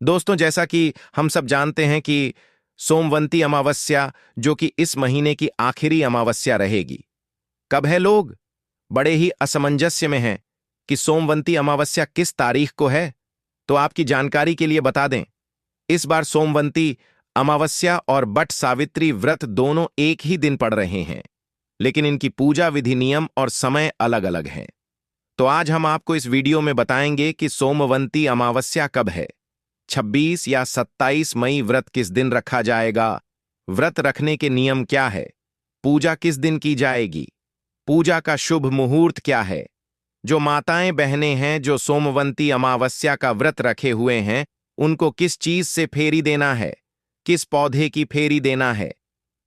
दोस्तों, जैसा कि हम सब जानते हैं कि सोमवंती अमावस्या, जो कि इस महीने की आखिरी अमावस्या रहेगी, कब है? लोग बड़े ही असमंजस्य में हैं कि सोमवंती अमावस्या किस तारीख को है। तो आपकी जानकारी के लिए बता दें, इस बार सोमवंती अमावस्या और बट सावित्री व्रत दोनों एक ही दिन पड़ रहे हैं, लेकिन इनकी पूजा विधि, नियम और समय अलग अलग हैं। तो आज हम आपको इस वीडियो में बताएंगे कि सोमवंती अमावस्या कब है, 26 या 27 मई व्रत किस दिन रखा जाएगा, व्रत रखने के नियम क्या है, पूजा किस दिन की जाएगी, पूजा का शुभ मुहूर्त क्या है, जो माताएं बहनें हैं जो सोमवंती अमावस्या का व्रत रखे हुए हैं, उनको किस चीज से फेरी देना है, किस पौधे की फेरी देना है,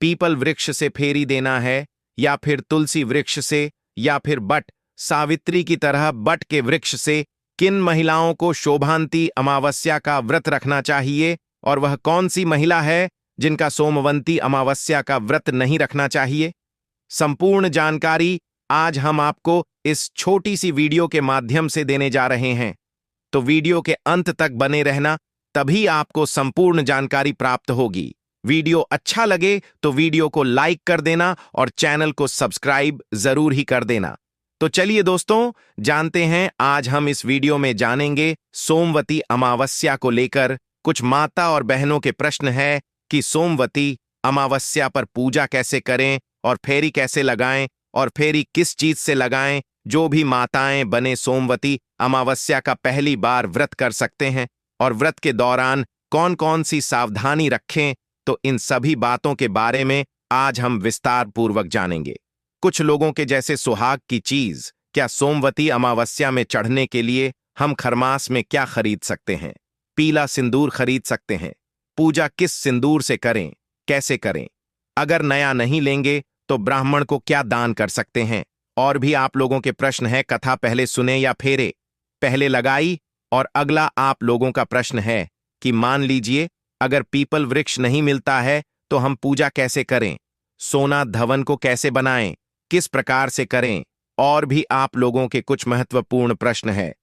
पीपल वृक्ष से फेरी देना है या फिर तुलसी वृक्ष से या फिर बट सावित्री की तरह बट के वृक्ष से, किन महिलाओं को शोभांती अमावस्या का व्रत रखना चाहिए और वह कौन सी महिला है जिनका सोमवंती अमावस्या का व्रत नहीं रखना चाहिए। संपूर्ण जानकारी आज हम आपको इस छोटी सी वीडियो के माध्यम से देने जा रहे हैं। तो वीडियो के अंत तक बने रहना, तभी आपको संपूर्ण जानकारी प्राप्त होगी। वीडियो अच्छा लगे तो वीडियो को लाइक कर देना और चैनल को सब्सक्राइब जरूर ही कर देना। तो चलिए दोस्तों, जानते हैं आज हम इस वीडियो में जानेंगे सोमवती अमावस्या को लेकर कुछ माता और बहनों के प्रश्न है कि सोमवती अमावस्या पर पूजा कैसे करें और फेरी कैसे लगाएं और फेरी किस चीज से लगाएं। जो भी माताएं बने सोमवती अमावस्या का पहली बार व्रत कर सकते हैं और व्रत के दौरान कौन कौन सी सावधानी रखें, तो इन सभी बातों के बारे में आज हम विस्तार पूर्वक जानेंगे। कुछ लोगों के जैसे सुहाग की चीज, क्या सोमवती अमावस्या में चढ़ने के लिए हम खरमास में क्या खरीद सकते हैं? पीला सिंदूर खरीद सकते हैं। पूजा किस सिंदूर से करें, कैसे करें? अगर नया नहीं लेंगे तो ब्राह्मण को क्या दान कर सकते हैं? और भी आप लोगों के प्रश्न है, कथा पहले सुने या फेरे पहले लगाई। और अगला आप लोगों का प्रश्न है कि मान लीजिए अगर पीपल वृक्ष नहीं मिलता है तो हम पूजा कैसे करें, सोना धवन को कैसे बनाएं, किस प्रकार से करें? और भी आप लोगों के कुछ महत्वपूर्ण प्रश्न है।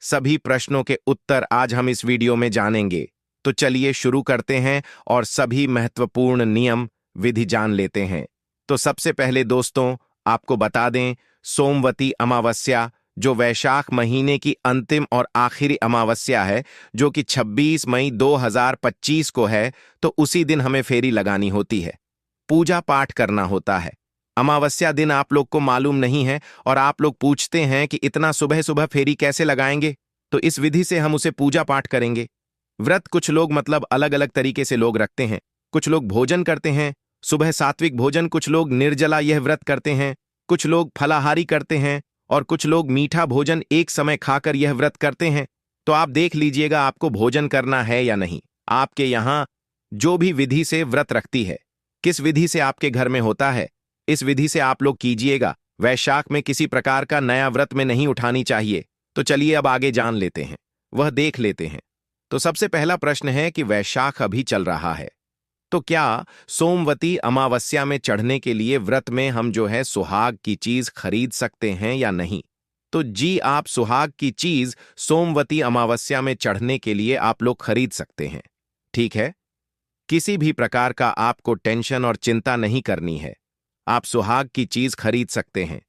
सभी प्रश्नों के उत्तर आज हम इस वीडियो में जानेंगे। तो चलिए शुरू करते हैं और सभी महत्वपूर्ण नियम विधि जान लेते हैं। तो सबसे पहले दोस्तों, आपको बता दें, सोमवती अमावस्या जो वैशाख महीने की अंतिम और आखिरी अमावस्या है, जो कि 26 मई 2025 को है, तो उसी दिन हमें फेरी लगानी होती है, पूजा पाठ करना होता है। अमावस्या दिन आप लोग को मालूम नहीं है और आप लोग पूछते हैं कि इतना सुबह सुबह फेरी कैसे लगाएंगे, तो इस विधि से हम उसे पूजा पाठ करेंगे। व्रत कुछ लोग मतलब अलग अलग तरीके से लोग रखते हैं। कुछ लोग भोजन करते हैं, सुबह सात्विक भोजन, कुछ लोग निर्जला यह व्रत करते हैं, कुछ लोग फलाहारी करते हैं और कुछ लोग मीठा भोजन एक समय खाकर यह व्रत करते हैं। तो आप देख लीजिएगा आपको भोजन करना है या नहीं। आपके यहाँ जो भी विधि से व्रत रखती है, किस विधि से आपके घर में होता है, इस विधि से आप लोग कीजिएगा। वैशाख में किसी प्रकार का नया व्रत में नहीं उठानी चाहिए। तो चलिए अब आगे जान लेते हैं, वह देख लेते हैं। तो सबसे पहला प्रश्न है कि वैशाख अभी चल रहा है, तो क्या सोमवती अमावस्या में चढ़ने के लिए व्रत में हम जो है सुहाग की चीज खरीद सकते हैं या नहीं? तो जी, आप सुहाग की चीज सोमवती अमावस्या में चढ़ने के लिए आप लोग खरीद सकते हैं। ठीक है, किसी भी प्रकार का आपको टेंशन और चिंता नहीं करनी है। आप सुहाग की चीज खरीद सकते हैं,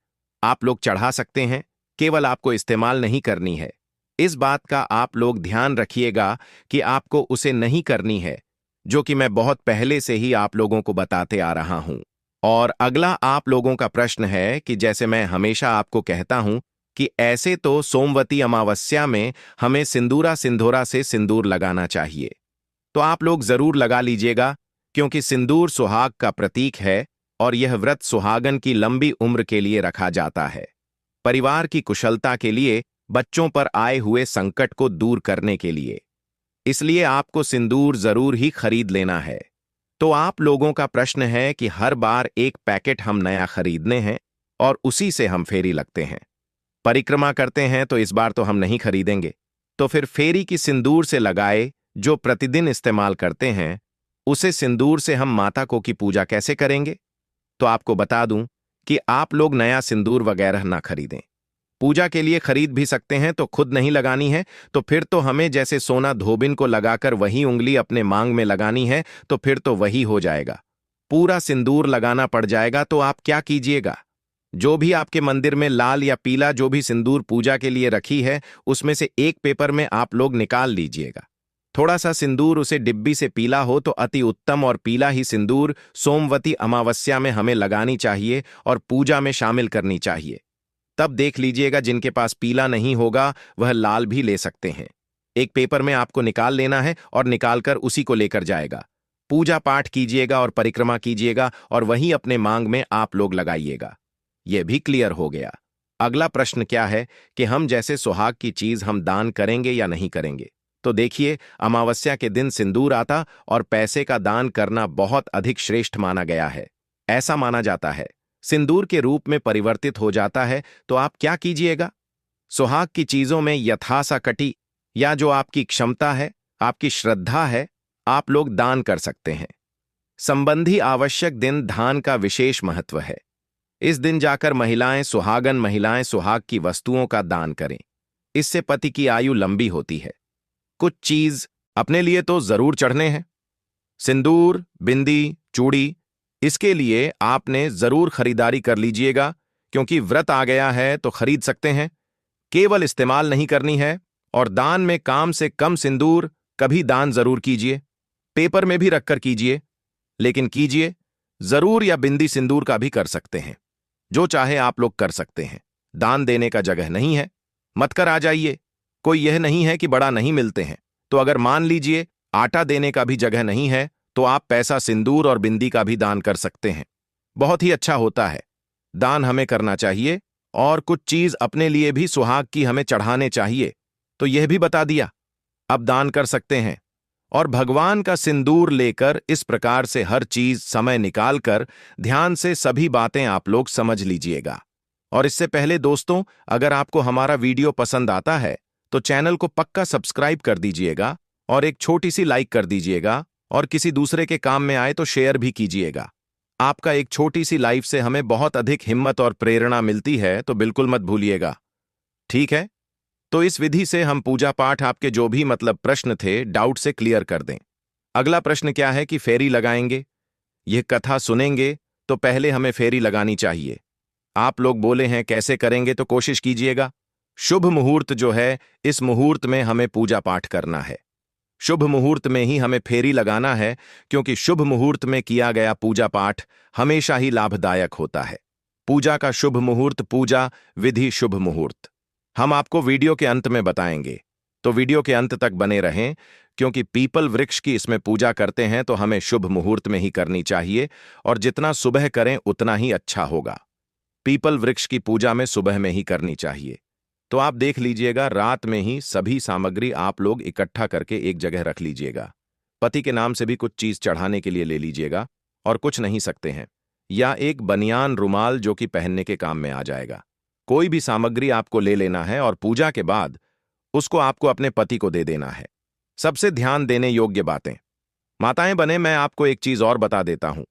आप लोग चढ़ा सकते हैं, केवल आपको इस्तेमाल नहीं करनी है। इस बात का आप लोग ध्यान रखिएगा कि आपको उसे नहीं करनी है, जो कि मैं बहुत पहले से ही आप लोगों को बताते आ रहा हूं। और अगला आप लोगों का प्रश्न है कि जैसे मैं हमेशा आपको कहता हूं कि ऐसे तो सोमवती अमावस्या में हमें सिंदूरा सिंदूरा से सिंदूर लगाना चाहिए। तो आप लोग जरूर लगा लीजिएगा, क्योंकि सिंदूर सुहाग का प्रतीक है और यह व्रत सुहागन की लंबी उम्र के लिए रखा जाता है, परिवार की कुशलता के लिए, बच्चों पर आए हुए संकट को दूर करने के लिए। इसलिए आपको सिंदूर जरूर ही खरीद लेना है। तो आप लोगों का प्रश्न है कि हर बार एक पैकेट हम नया खरीदने हैं और उसी से हम फेरी लगते हैं, परिक्रमा करते हैं, तो इस बार तो हम नहीं खरीदेंगे। तो फिर फेरी की सिंदूर से लगाए जो प्रतिदिन इस्तेमाल करते हैं, उसे सिंदूर से हम माता को की पूजा कैसे करेंगे? तो आपको बता दूं कि आप लोग नया सिंदूर वगैरह ना खरीदें। पूजा के लिए खरीद भी सकते हैं, तो खुद नहीं लगानी है तो फिर तो हमें जैसे सोना धोबिन को लगाकर वही उंगली अपने मांग में लगानी है, तो फिर तो वही हो जाएगा। पूरा सिंदूर लगाना पड़ जाएगा। तो आप क्या कीजिएगा, जो भी आपके मंदिर में लाल या पीला जो भी सिंदूर पूजा के लिए रखी है, उसमें से एक पेपर में आप लोग निकाल लीजिएगा। थोड़ा सा सिंदूर उसे डिब्बी से पीला हो तो अति उत्तम, और पीला ही सिंदूर सोमवती अमावस्या में हमें लगानी चाहिए और पूजा में शामिल करनी चाहिए। तब देख लीजिएगा, जिनके पास पीला नहीं होगा वह लाल भी ले सकते हैं। एक पेपर में आपको निकाल लेना है और निकालकर उसी को लेकर जाएगा। पूजा पाठ कीजिएगा और परिक्रमा कीजिएगा और वहीं अपने मांग में आप लोग लगाइएगा। यह भी क्लियर हो गया। अगला प्रश्न क्या है कि हम जैसे सुहाग की चीज हम दान करेंगे या नहीं करेंगे। तो देखिए, अमावस्या के दिन सिंदूर आता और पैसे का दान करना बहुत अधिक श्रेष्ठ माना गया है। ऐसा माना जाता है सिंदूर के रूप में परिवर्तित हो जाता है। तो आप क्या कीजिएगा, सुहाग की चीजों में यथासाकटी या जो आपकी क्षमता है, आपकी श्रद्धा है, आप लोग दान कर सकते हैं। संबंधी आवश्यक दिन दान का विशेष महत्व है। इस दिन जाकर महिलाएं, सुहागन महिलाएं सुहाग की वस्तुओं का दान करें। इससे पति की आयु लंबी होती है। कुछ चीज अपने लिए तो जरूर चढ़ने हैं, सिंदूर, बिंदी, चूड़ी, इसके लिए आपने जरूर खरीदारी कर लीजिएगा, क्योंकि व्रत आ गया है तो खरीद सकते हैं। केवल इस्तेमाल नहीं करनी है। और दान में काम से कम सिंदूर कभी दान जरूर कीजिए। पेपर में भी रखकर कीजिए, लेकिन कीजिए जरूर। या बिंदी सिंदूर का भी कर सकते हैं, जो चाहे आप लोग कर सकते हैं। दान देने का जगह नहीं है, मत कर आ जाइए। कोई यह नहीं है कि बड़ा नहीं मिलते हैं। तो अगर मान लीजिए आटा देने का भी जगह नहीं है, तो आप पैसा, सिंदूर और बिंदी का भी दान कर सकते हैं। बहुत ही अच्छा होता है। दान हमें करना चाहिए और कुछ चीज अपने लिए भी सुहाग की हमें चढ़ाने चाहिए। तो यह भी बता दिया। अब दान कर सकते हैं और भगवान का सिंदूर लेकर इस प्रकार से हर चीज समय निकालकर ध्यान से सभी बातें आप लोग समझ लीजिएगा। और इससे पहले दोस्तों, अगर आपको हमारा वीडियो पसंद आता है तो चैनल को पक्का सब्सक्राइब कर दीजिएगा और एक छोटी सी लाइक कर दीजिएगा, और किसी दूसरे के काम में आए तो शेयर भी कीजिएगा। आपका एक छोटी सी लाइफ से हमें बहुत अधिक हिम्मत और प्रेरणा मिलती है, तो बिल्कुल मत भूलिएगा। ठीक है, तो इस विधि से हम पूजा पाठ आपके जो भी प्रश्न थे डाउट से क्लियर कर दें। अगला प्रश्न क्या है कि फेरी लगाएंगे। यह कथा सुनेंगे तो पहले हमें फेरी लगानी चाहिए। आप लोग बोले हैं कैसे करेंगे, तो कोशिश कीजिएगा। शुभ मुहूर्त जो है, इस मुहूर्त में हमें पूजा पाठ करना है। शुभ मुहूर्त में ही हमें फेरी लगाना है, क्योंकि शुभ मुहूर्त में किया गया पूजा पाठ हमेशा ही लाभदायक होता है। पूजा का शुभ मुहूर्त, पूजा विधि शुभ मुहूर्त हम आपको वीडियो के अंत में बताएंगे। तो वीडियो के अंत तक बने रहें, क्योंकि पीपल वृक्ष की इसमें पूजा करते हैं तो हमें शुभ मुहूर्त में ही करनी चाहिए, और जितना सुबह करें उतना ही अच्छा होगा। पीपल वृक्ष की पूजा में सुबह में ही करनी चाहिए। तो आप देख लीजिएगा, रात में ही सभी सामग्री आप लोग इकट्ठा करके एक जगह रख लीजिएगा। पति के नाम से भी कुछ चीज चढ़ाने के लिए ले लीजिएगा, और कुछ नहीं सकते हैं, या एक बनियान रुमाल जो कि पहनने के काम में आ जाएगा। कोई भी सामग्री आपको ले लेना है और पूजा के बाद उसको आपको अपने पति को दे देना है। सबसे ध्यान देने योग्य बातें, माताएं बने, मैं आपको एक चीज और बता देता हूं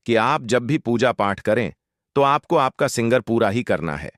कि आप जब भी पूजा पाठ करें तो आपको आपका सिंगर पूरा ही करना है।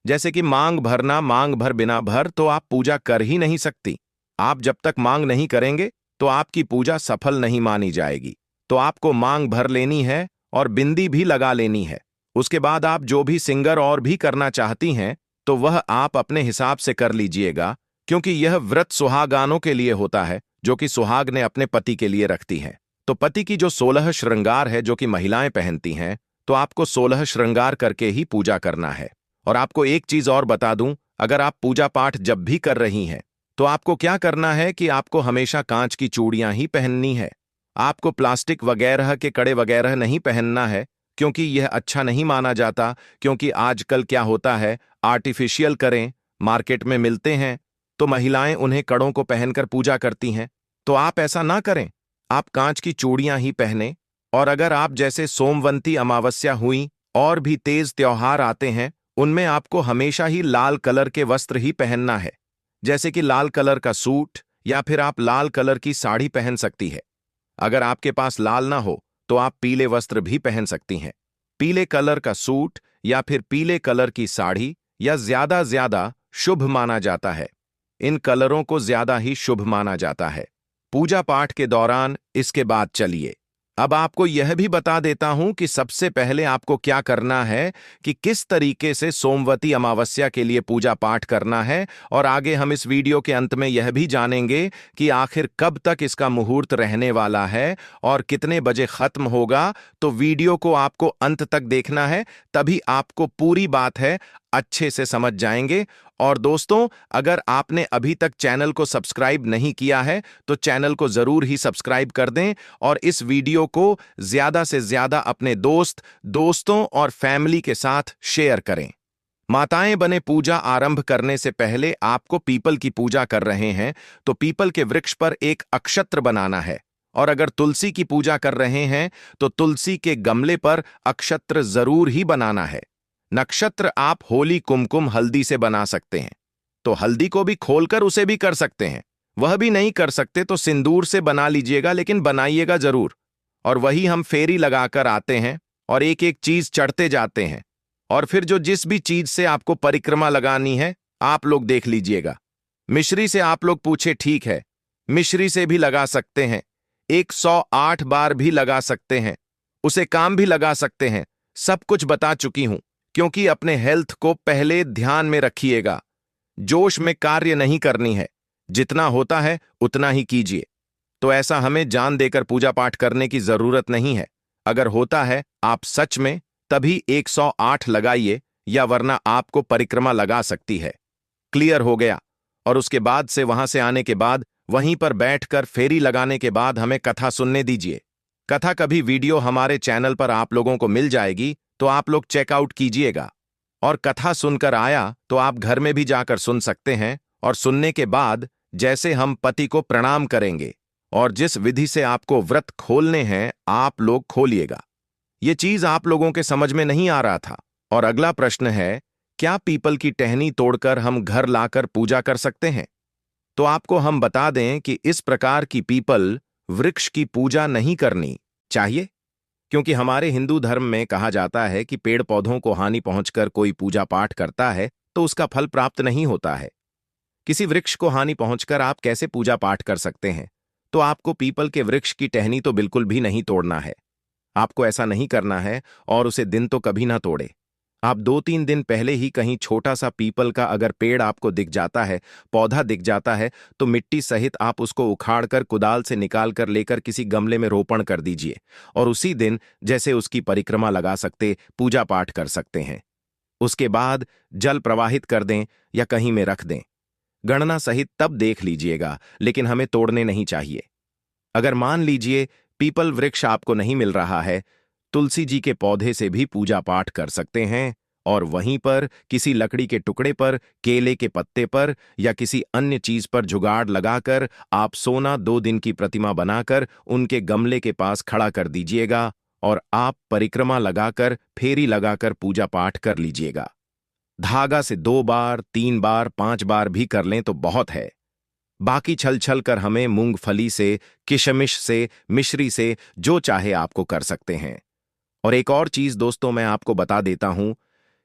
जैसे कि मांग भरना, मांग भर बिना भर तो आप पूजा कर ही नहीं सकती। आप जब तक मांग नहीं करेंगे तो आपकी पूजा सफल नहीं मानी जाएगी। तो आपको मांग भर लेनी है और बिंदी भी लगा लेनी है। उसके बाद आप जो भी सिंगर और भी करना चाहती हैं तो वह आप अपने हिसाब से कर लीजिएगा, क्योंकि यह व्रत सुहागानों के लिए होता है, जो कि सुहाग ने अपने पति के लिए रखती हैं। तो पति की जो 16 श्रृंगार है जो कि महिलाएं पहनती हैं, तो आपको 16 श्रृंगार करके ही पूजा करना है। और आपको एक चीज और बता दूं, अगर आप पूजा पाठ जब भी कर रही हैं तो आपको क्या करना है कि आपको हमेशा कांच की चूड़ियां ही पहननी है। आपको प्लास्टिक वगैरह के कड़े वगैरह नहीं पहनना है, क्योंकि यह अच्छा नहीं माना जाता। क्योंकि आजकल क्या होता है, आर्टिफिशियल करें मार्केट में मिलते हैं, तो महिलाएं उन्हें कड़ों को पहनकर पूजा करती हैं। तो आप ऐसा ना करें, आप कांच की चूड़ियां ही पहने। और अगर आप जैसे सोमवंती अमावस्या हुई और भी तेज त्योहार आते हैं, उनमें आपको हमेशा ही लाल कलर के वस्त्र ही पहनना है। जैसे कि लाल कलर का सूट, या फिर आप लाल कलर की साड़ी पहन सकती है। अगर आपके पास लाल ना हो तो आप पीले वस्त्र भी पहन सकती हैं। पीले कलर का सूट या फिर पीले कलर की साड़ी या ज्यादा शुभ माना जाता है। इन कलरों को ज्यादा ही शुभ माना जाता है पूजा पाठ के दौरान। इसके बाद चलिए अब आपको यह भी बता देता हूं कि सबसे पहले आपको क्या करना है, कि किस तरीके से सोमवती अमावस्या के लिए पूजा पाठ करना है। और आगे हम इस वीडियो के अंत में यह भी जानेंगे कि आखिर कब तक इसका मुहूर्त रहने वाला है और कितने बजे खत्म होगा। तो वीडियो को आपको अंत तक देखना है, तभी आपको पूरी बात है अच्छे से समझ जाएंगे। और दोस्तों, अगर आपने अभी तक चैनल को सब्सक्राइब नहीं किया है तो चैनल को जरूर ही सब्सक्राइब कर दें और इस वीडियो को ज्यादा से ज्यादा अपने दोस्तों और फैमिली के साथ शेयर करें। माताएं बने पूजा आरंभ करने से पहले आपको पीपल की पूजा कर रहे हैं तो पीपल के वृक्ष पर एक अक्षत्र बनाना है। और अगर तुलसी की पूजा कर रहे हैं तो तुलसी के गमले पर अक्षत्र जरूर ही बनाना है। नक्षत्र आप होली कुमकुम हल्दी से बना सकते हैं, तो हल्दी को भी खोलकर उसे भी कर सकते हैं। वह भी नहीं कर सकते तो सिंदूर से बना लीजिएगा, लेकिन बनाइएगा जरूर। और वही हम फेरी लगाकर आते हैं और एक एक चीज चढ़ते जाते हैं। और फिर जो जिस भी चीज से आपको परिक्रमा लगानी है आप लोग देख लीजिएगा। मिश्री से आप लोग पूछे, ठीक है, मिश्री से भी लगा सकते हैं, 108 बार भी लगा सकते हैं, उसे काम भी लगा सकते हैं। सब कुछ बता चुकी हूं, क्योंकि अपने हेल्थ को पहले ध्यान में रखिएगा। जोश में कार्य नहीं करनी है, जितना होता है उतना ही कीजिए। तो ऐसा हमें जान देकर पूजा पाठ करने की जरूरत नहीं है। अगर होता है आप सच में, तभी 108 लगाइए, या वरना आपको परिक्रमा लगा सकती है। क्लियर हो गया। और उसके बाद से वहां से आने के बाद वहीं पर बैठकर फेरी लगाने के बाद हमें कथा सुनने दीजिए। कथा कभी वीडियो हमारे चैनल पर आप लोगों को मिल जाएगी, तो आप लोग चेकआउट कीजिएगा। और कथा सुनकर आया तो आप घर में भी जाकर सुन सकते हैं। और सुनने के बाद जैसे हम पति को प्रणाम करेंगे और जिस विधि से आपको व्रत खोलने हैं आप लोग खोलिएगा। ये चीज आप लोगों के समझ में नहीं आ रहा था। और अगला प्रश्न है, क्या पीपल की टहनी तोड़कर हम घर लाकर पूजा कर सकते हैं? तो आपको हम बता दें कि इस प्रकार की पीपल वृक्ष की पूजा नहीं करनी चाहिए, क्योंकि हमारे हिंदू धर्म में कहा जाता है कि पेड़ पौधों को हानि पहुंचकर कोई पूजा पाठ करता है तो उसका फल प्राप्त नहीं होता है। किसी वृक्ष को हानि पहुंचकर आप कैसे पूजा पाठ कर सकते हैं? तो आपको पीपल के वृक्ष की टहनी तो बिल्कुल भी नहीं तोड़ना है। आपको ऐसा नहीं करना है और उसे दिन तो कभी ना तोड़े। आप 2-3 दिन पहले ही कहीं छोटा सा पीपल का अगर पेड़ आपको दिख जाता है, पौधा दिख जाता है, तो मिट्टी सहित आप उसको उखाड़कर कुदाल से निकाल कर लेकर किसी गमले में रोपण कर दीजिए। और उसी दिन जैसे उसकी परिक्रमा लगा सकते, पूजा पाठ कर सकते हैं। उसके बाद जल प्रवाहित कर दें या कहीं में रख दें। गणना सहित तब देख लीजिएगा, लेकिन हमें तोड़ने नहीं चाहिए। अगर मान लीजिए पीपल वृक्ष आपको नहीं मिल रहा है, तुलसी जी के पौधे से भी पूजा पाठ कर सकते हैं। और वहीं पर किसी लकड़ी के टुकड़े पर, केले के पत्ते पर या किसी अन्य चीज पर जुगाड़ लगाकर आप सोना 2 दिन की प्रतिमा बनाकर उनके गमले के पास खड़ा कर दीजिएगा और आप परिक्रमा लगाकर, फेरी लगाकर पूजा पाठ कर लीजिएगा। धागा से 2 बार, 3 बार, 5 बार भी कर लें तो बहुत है। बाकी छल छल कर हमें मूंगफली से, किशमिश से, मिश्री से, जो चाहे आपको कर सकते हैं। और एक और चीज दोस्तों मैं आपको बता देता हूं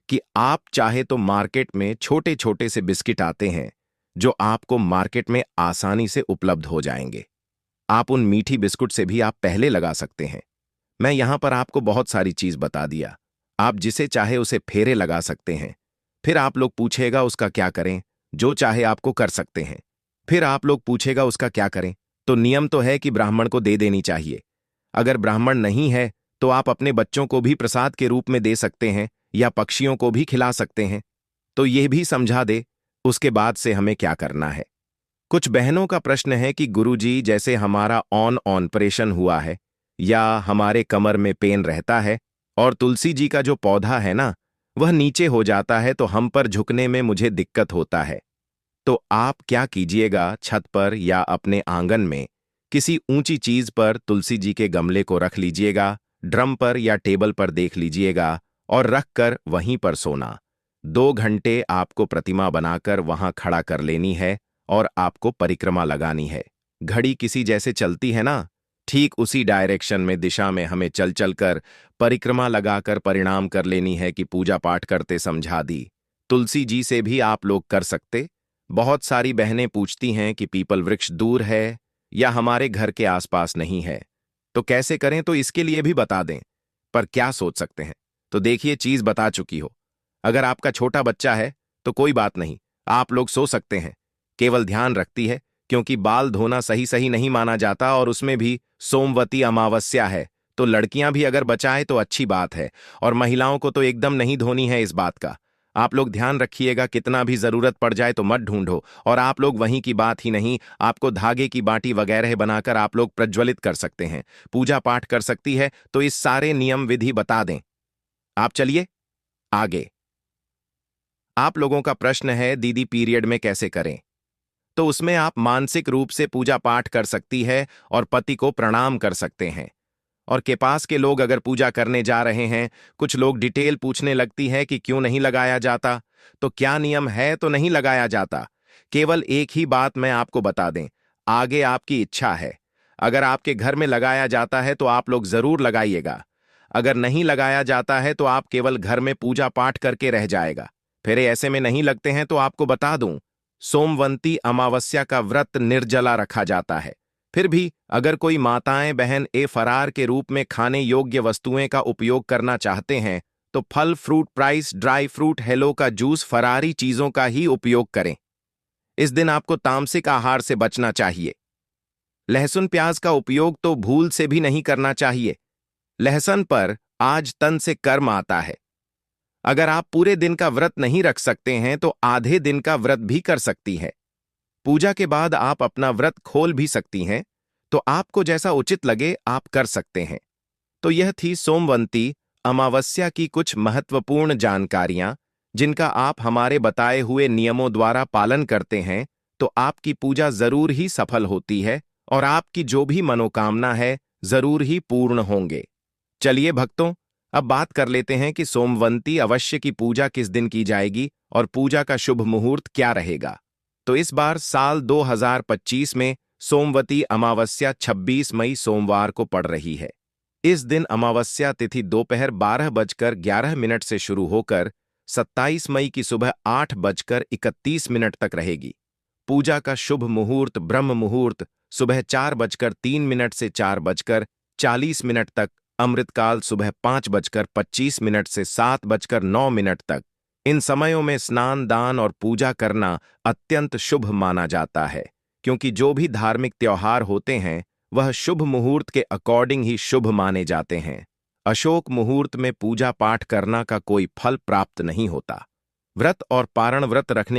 कि आप चाहे तो मार्केट में छोटे छोटे से बिस्किट आते हैं जो आपको मार्केट में आसानी से उपलब्ध हो जाएंगे। आप उन मीठी बिस्कुट से भी आप पहले लगा सकते हैं। मैं यहां पर आपको बहुत सारी चीज बता दिया। आप जिसे चाहे उसे फेरे लगा सकते हैं। फिर आप लोग पूछेगा उसका क्या करें? जो चाहे आपको कर सकते हैं। फिर आप लोग पूछेगा उसका क्या करें? तो नियम तो है कि ब्राह्मण को दे देनी चाहिए। अगर ब्राह्मण नहीं है तो आप अपने बच्चों को भी प्रसाद के रूप में दे सकते हैं या पक्षियों को भी खिला सकते हैं। तो यह भी समझा दे। उसके बाद से हमें क्या करना है? कुछ बहनों का प्रश्न है कि गुरुजी, जैसे हमारा ऑन ऑपरेशन हुआ है या हमारे कमर में पेन रहता है और तुलसी जी का जो पौधा है ना, वह नीचे हो जाता है तो हम पर झुकने में मुझे दिक्कत होता है। तो आप क्या कीजिएगा, छत पर या अपने आंगन में किसी ऊंची चीज पर तुलसी जी के गमले को रख लीजिएगा, ड्रम पर या टेबल पर देख लीजिएगा और रखकर वहीं पर सोना। 2 घंटे आपको प्रतिमा बनाकर वहां खड़ा कर लेनी है और आपको परिक्रमा लगानी है। घड़ी किसी जैसे चलती है ना, ठीक उसी डायरेक्शन में, दिशा में हमें चल चल कर परिक्रमा लगाकर परिणाम कर लेनी है कि पूजा पाठ करते समझा दी। तुलसी जी से भी आप लोग कर सकते। बहुत सारी बहनें पूछती हैं कि पीपल वृक्ष दूर है या हमारे घर के आसपास नहीं है, तो कैसे करें, तो इसके लिए भी बता दें। पर क्या सोच सकते हैं, तो देखिए चीज बता चुकी हो। अगर आपका छोटा बच्चा है तो कोई बात नहीं, आप लोग सो सकते हैं। केवल ध्यान रखती है क्योंकि बाल धोना सही सही नहीं माना जाता और उसमें भी सोमवती अमावस्या है, तो लड़कियां भी अगर बचाए तो अच्छी बात है, और महिलाओं को तो एकदम नहीं धोनी है इस बात का। आप लोग ध्यान रखिएगा, कितना भी जरूरत पड़ जाए तो मत ढूंढो। और आप लोग वहीं की बात ही नहीं, आपको धागे की बाटी वगैरह बनाकर आप लोग प्रज्वलित कर सकते हैं, पूजा पाठ कर सकती है, तो इस सारे नियम विधि बता दें। आप चलिए आगे। आप लोगों का प्रश्न है दीदी पीरियड में कैसे करें, तो उसमें आप मानसिक रूप से पूजा पाठ कर सकती है और पति को प्रणाम कर सकते हैं। और के पास के लोग अगर पूजा करने जा रहे हैं, कुछ लोग डिटेल पूछने लगती है कि क्यों नहीं लगाया जाता, तो क्या नियम है, तो नहीं लगाया जाता। केवल एक ही बात मैं आपको बता दें, आगे आपकी इच्छा है। अगर आपके घर में लगाया जाता है तो आप लोग जरूर लगाइएगा, अगर नहीं लगाया जाता है तो आप केवल घर में पूजा पाठ करके रह जाएगा। फिर ऐसे में नहीं लगते हैं तो आपको बता दूं, सोमवंती अमावस्या का व्रत निर्जला रखा जाता है। फिर भी अगर कोई माताएं बहन फरार के रूप में खाने योग्य वस्तुएं का उपयोग करना चाहते हैं, तो फल fruit price dry fruit hello का जूस फरारी चीजों का ही उपयोग करें। इस दिन आपको तामसिक आहार से बचना चाहिए। लहसुन प्याज का उपयोग तो भूल से भी नहीं करना चाहिए। लहसुन पर आज तन से कर्म आता है। अगर आप पूरे दिन का व्रत नहीं रख सकते हैं तो आधे दिन का व्रत भी कर सकती है। पूजा के बाद आप अपना व्रत खोल भी सकती हैं, तो आपको जैसा उचित लगे आप कर सकते हैं। तो यह थी सोमवंती अमावस्या की कुछ महत्वपूर्ण जानकारियां, जिनका आप हमारे बताए हुए नियमों द्वारा पालन करते हैं तो आपकी पूजा जरूर ही सफल होती है और आपकी जो भी मनोकामना है जरूर ही पूर्ण होंगे। चलिए भक्तों, अब बात कर लेते हैं कि सोमवंती अवश्य की पूजा किस दिन की जाएगी और पूजा का शुभ मुहूर्त क्या रहेगा। तो इस बार साल 2025 में सोमवती अमावस्या 26 मई सोमवार को पड़ रही है। इस दिन अमावस्या तिथि दोपहर 12:11 से शुरू होकर 27 मई की सुबह 8:31 तक रहेगी। पूजा का शुभ मुहूर्त ब्रह्म मुहूर्त सुबह 4:03 से 4:40 तक, अमृतकाल सुबह 5:25 से 7:09 तक। इन समयों में स्नान दान और पूजा करना अत्यंत शुभ माना जाता है, क्योंकि जो भी धार्मिक त्योहार होते हैं वह शुभ मुहूर्त के अकॉर्डिंग ही शुभ माने जाते हैं। अशोक मुहूर्त में पूजा पाठ करना का कोई फल प्राप्त नहीं होता। व्रत और पारण व्रत रखने